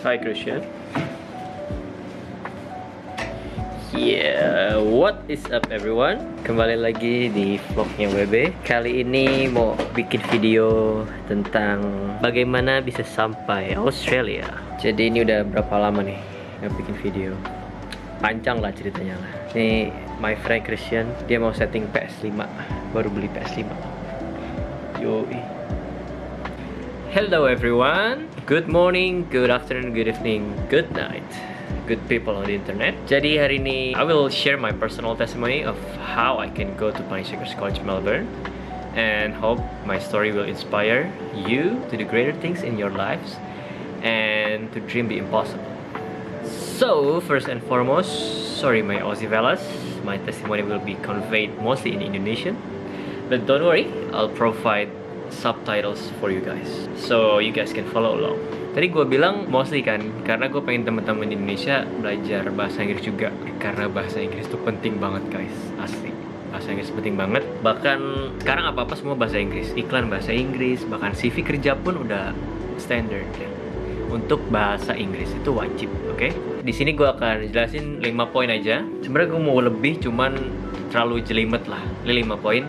Hi Christian. Yeah, what is up everyone? Kembali lagi di vlognya WB. Kali ini mau bikin video tentang bagaimana bisa sampai Australia. Jadi ini udah berapa lama nih nggak bikin video. Panjang lah ceritanya lah. Ini my friend Christian, dia mau setting PS5. Baru beli PS5. Yoi. Hello everyone. Good morning, good afternoon, good evening, good night, good people on the internet. Jadi hari ini I will share my personal testimony of how I can go to Punishakers College Melbourne, and hope my story will inspire you to do greater things in your lives and to dream the impossible. So first and foremost, sorry my Aussie fellas, my testimony will be conveyed mostly in Indonesian, but don't worry, I'll provide subtitles for you guys, so you guys can follow along. Tadi gue bilang mostly kan, karena gue pengen teman-teman di Indonesia belajar bahasa Inggris juga, karena bahasa Inggris itu penting banget guys, asli. Bahasa Inggris penting banget, bahkan sekarang apa-apa semua bahasa Inggris, iklan bahasa Inggris, bahkan CV kerja pun udah standard ya. Untuk bahasa Inggris itu wajib, oke? Di sini gue akan jelasin 5 poin aja. Sebenarnya gue mau lebih, cuman terlalu jelimet lah. Ini 5 poin.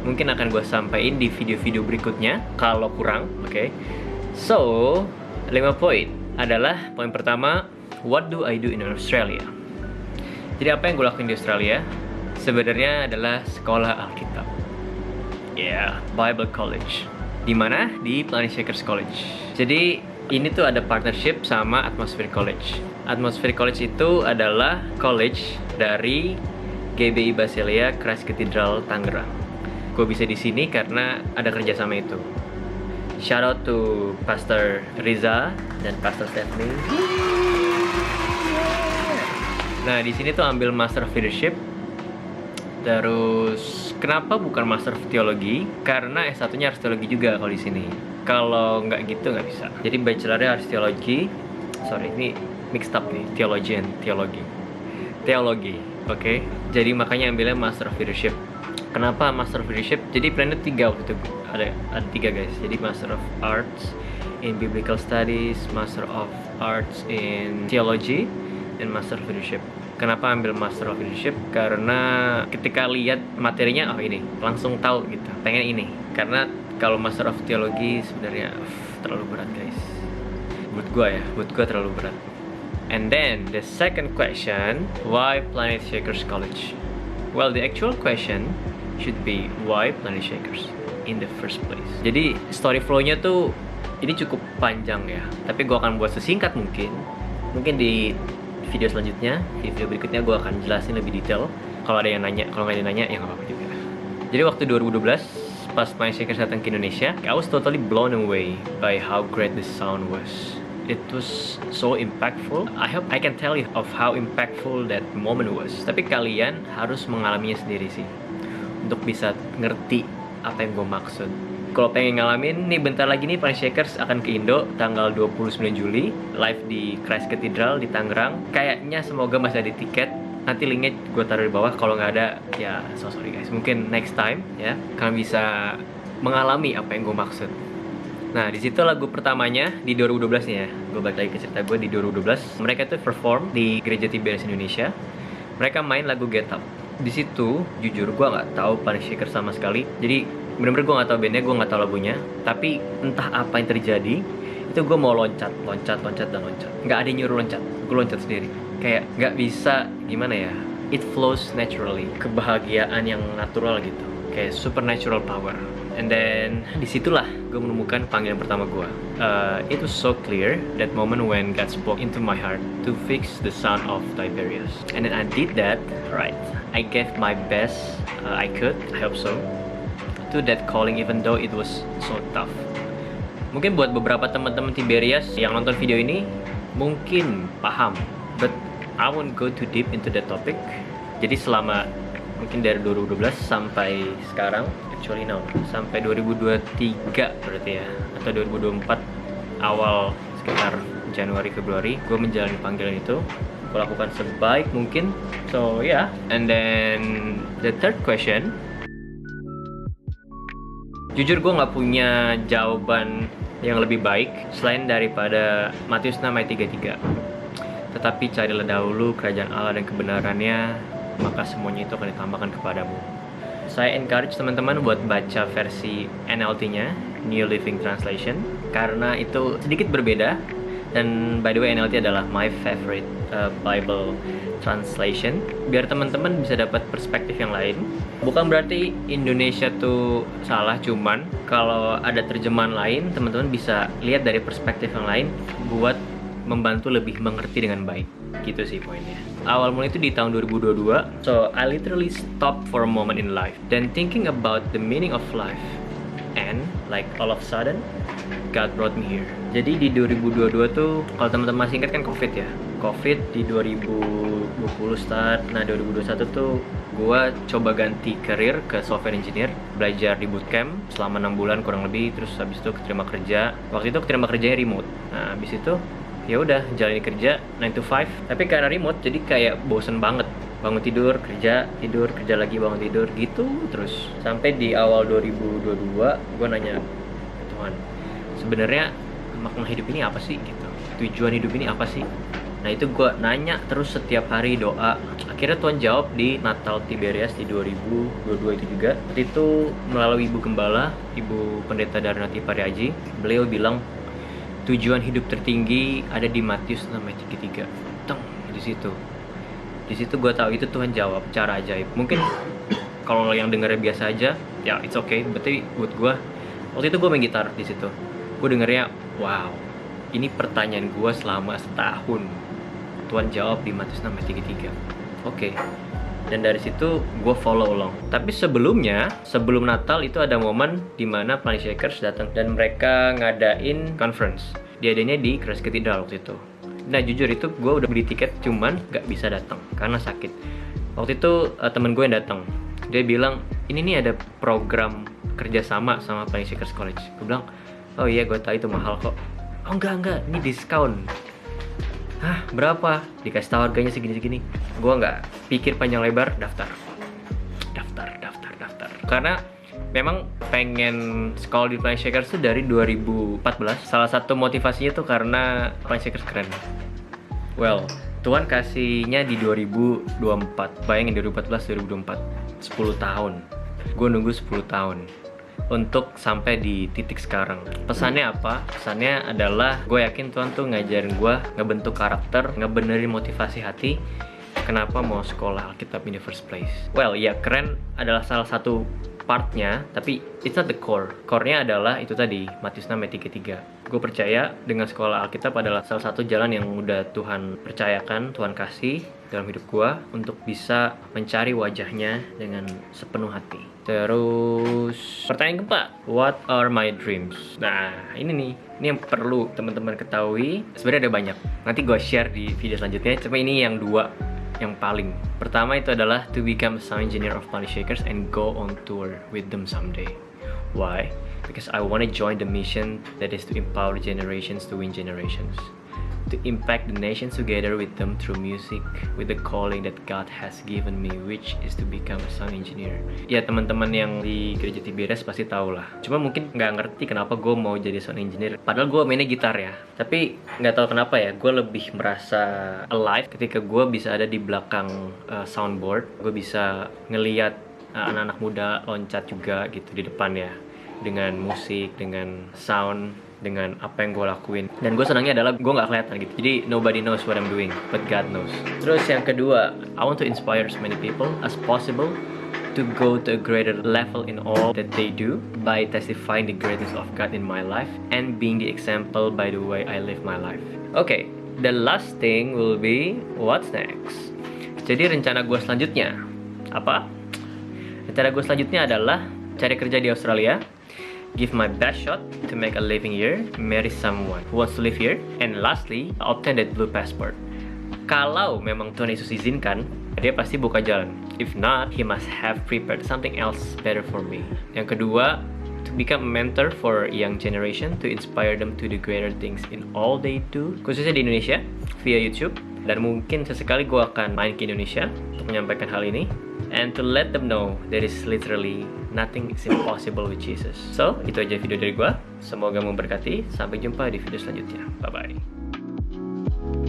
Mungkin akan gue sampaikan di video-video berikutnya kalau kurang, oke? So, 5 poin adalah poin pertama, what do I do in Australia? Jadi apa yang gue lakuin di Australia? Sebenarnya adalah sekolah Alkitab. Yeah, Bible College. Di mana? Di Punishakers College. Jadi ini tuh ada partnership sama Atmosphere College. Atmosphere College itu adalah college dari GBI Basileia Christ Cathedral Tangerang. Gue bisa di sini karena ada kerjasama itu. Shout out to Pastor Riza dan Pastor Stephanie. Nah di sini tuh ambil Master of Leadership. Terus kenapa bukan Master of Theology? Karena S1-nya harus teologi juga kalau di sini. Kalau nggak gitu nggak bisa. Jadi bachelornya harus teologi. Sorry ini mixed up nih, theology and theology. Teologi, oke? Jadi makanya ambilnya Master of Leadership. Kenapa Master of Leadership? Jadi plannya 3 waktu itu, ada 3 guys. Jadi Master of Arts in Biblical Studies, Master of Arts in Theology, dan Master of Leadership. Kenapa ambil Master of Leadership? Karena ketika lihat materinya, oh ini, langsung tahu gitu, pengen ini. Karena kalau Master of Theology sebenarnya terlalu berat guys. Buat gue terlalu berat. And then the second question, why Punishakers College? Well, the actual question should be why Punishakers in the first place. Jadi story flow-nya tuh ini cukup panjang ya, tapi gue akan buat sesingkat mungkin. Mungkin di video selanjutnya, di video berikutnya gue akan jelasin lebih detail. Kalau ada yang nanya, kalau nggak ada yang nanya ya nggak apa-apa juga. Jadi waktu 2012 pas Punishakers datang ke Indonesia, I was totally blown away by how great the sound was. It was so impactful. I hope I can tell you of how impactful that moment was. Tapi kalian harus mengalaminya sendiri sih, untuk bisa ngerti apa yang gue maksud. Kalau pengen ngalamin, nih bentar lagi nih Punishakers akan ke Indo tanggal 29 Juli live di Christ Cathedral di Tangerang. Kayaknya semoga masih ada tiket. Nanti linknya gue taruh di bawah. Kalau nggak ada, ya so sorry guys. Mungkin next time ya kalian bisa mengalami apa yang gue maksud. Nah di situ lagu pertamanya di 2012 nih ya. Gue balik lagi ke cerita gue di 2012. Mereka tuh perform di Gereja Tiberias Indonesia. Mereka main lagu Get Up. Di situ jujur gue nggak tahu Punishakers sama sekali. Jadi bener-bener gue nggak tahu bandnya, gue nggak tahu lagunya. Tapi entah apa yang terjadi, itu gue mau loncat. Nggak ada yang nyuruh loncat, gue loncat sendiri. Kayak nggak bisa gimana ya? It flows naturally. Kebahagiaan yang natural gitu. Kayak supernatural power. And then disitulah gue menemukan panggilan pertama gue. It was so clear that moment when God spoke into my heart to fix the sound of Tiberias. And then I did that right. I gave my best I could, I hope so, to that calling even though it was so tough. Mungkin buat beberapa teman-teman Tiberias yang nonton video ini mungkin paham, but I won't go too deep into that topic. Jadi selama mungkin dari 2012 sampai sekarang, actually no, sampai 2023 berarti ya, atau 2024 awal sekitar Januari Februari, gue menjalani panggilan itu. Gue lakukan sebaik mungkin. So yeah. And then the third question, jujur gue nggak punya jawaban yang lebih baik selain daripada Matius 6 ayat 33. Tetapi carilah dahulu kerajaan Allah dan kebenarannya, maka semuanya itu akan ditambahkan kepadamu. Saya encourage teman-teman buat baca versi NLT-nya, New Living Translation, karena itu sedikit berbeda. Dan by the way, NLT adalah my favorite Bible translation, biar teman-teman bisa dapat perspektif yang lain. Bukan berarti Indonesia tuh salah, cuman kalau ada terjemahan lain, teman-teman bisa lihat dari perspektif yang lain buat membantu lebih mengerti dengan baik. Gitu sih poinnya. Awal mulai itu di tahun 2022. So I literally stopped for a moment in life, then thinking about the meaning of life, and like all of a sudden God brought me here. Jadi di 2022 tuh, kalau teman-teman masih ingat kan COVID ya. COVID di 2020 start. Nah 2021 tuh gue coba ganti karir ke software engineer, belajar di bootcamp selama 6 bulan kurang lebih. Terus habis itu keterima kerja. Waktu itu keterima kerjanya remote. Nah habis itu ya udah jalani kerja 9 to 5. Tapi karena remote jadi kayak bosen banget. Bangun tidur, kerja lagi, bangun tidur gitu terus. Sampai di awal 2022 gue nanya, Tuhan, sebenarnya makna hidup ini apa sih gitu? Tujuan hidup ini apa sih? Nah itu gue nanya terus setiap hari, doa. Akhirnya Tuhan jawab di Natal Tiberias di 2022 itu juga. Waktu itu melalui Ibu Gembala, Ibu Pendeta Darnati Pariaji, beliau bilang tujuan hidup tertinggi ada di Matius 6 ayat 33. Teng, di situ gue tahu itu Tuhan jawab cara ajaib. Mungkin kalau yang dengarnya biasa aja, ya it's okay. Berarti buat gue, waktu itu gue main gitar di situ. Gue dengernya, wow, ini pertanyaan gue selama setahun. Tuhan jawab di Matius 6 ayat 33. Oke. Dan dari situ gue follow along. Tapi sebelumnya, sebelum Natal itu ada momen di mana Planet Shakers datang dan mereka ngadain conference. Diadainnya di Christ Cathedral waktu itu. Nah jujur itu gue udah beli tiket, cuman gak bisa datang karena sakit. Waktu itu temen gue yang datang. Dia bilang, ini nih ada program kerjasama sama Planet Shakers College. Gue bilang, oh iya gue tahu itu mahal kok. Oh enggak, ini diskon. Hah, berapa? Dikasih tahu harganya segini-segini. Gue nggak pikir panjang lebar, daftar. Karena memang pengen sekolah di Planet Shakers tuh dari 2014. Salah satu motivasinya tuh karena Planet Shakers keren. Well, Tuhan kasihnya di 2024. Bayangin 2014-2024. 10 tahun. Gue nunggu 10 tahun untuk sampai di titik sekarang. Pesannya apa? Pesannya adalah gue yakin Tuhan tuh ngajarin gue ngebentuk karakter, ngebenerin motivasi hati. Kenapa mau sekolah Alkitab in the first place? Well, ya keren adalah salah satu partnya, tapi it's not the core. Core-nya adalah itu tadi, Matius 6 ayat 33. Gue percaya dengan sekolah Alkitab adalah salah satu jalan yang udah Tuhan percayakan, Tuhan kasih dalam hidup gue untuk bisa mencari wajahnya dengan sepenuh hati. Terus pertanyaan keempat, what are my dreams? Nah ini yang perlu teman-teman ketahui. Sebenarnya ada banyak, nanti gue share di video selanjutnya. Cuma ini yang dua yang paling. Pertama itu adalah to become a sound engineer of Planet Shakers and go on tour with them someday. Why? Because I want to join the mission that is to empower generations to win generations. To impact the nations together with them through music, with the calling that God has given me, which is to become a sound engineer. Ya teman-teman yang di Gereja Tiberias pasti tahu lah. Cuma mungkin nggak ngerti kenapa gue mau jadi sound engineer. Padahal gue mainnya gitar ya. Tapi nggak tahu kenapa ya, gue lebih merasa alive ketika gue bisa ada di belakang soundboard. Gue bisa ngeliat anak-anak muda loncat juga gitu di depan ya, dengan musik, dengan sound, dengan apa yang gue lakuin. Dan gue senangnya adalah gue gak kelihatan gitu. Jadi nobody knows what I'm doing, but God knows. Terus yang kedua, I want to inspire as many people as possible to go to a greater level in all that they do by testifying the greatness of God in my life and being the example by the way I live my life. Okay, the last thing will be what's next. Jadi rencana gue selanjutnya apa? Rencana gue selanjutnya adalah cari kerja di Australia, give my best shot to make a living here, marry someone who wants to live here, and lastly, obtain that blue passport. Kalau memang Tuhan Yesus izinkan, dia pasti buka jalan. If not, he must have prepared something else better for me. Yang kedua, to become a mentor for young generation, to inspire them to do greater things in all they do, khususnya di Indonesia via YouTube. Dan mungkin sesekali gue akan main ke Indonesia untuk menyampaikan hal ini, and to let them know there is literally nothing is impossible with Jesus. So, itu aja video dari gue. Semoga memberkati. Sampai jumpa di video selanjutnya. Bye-bye.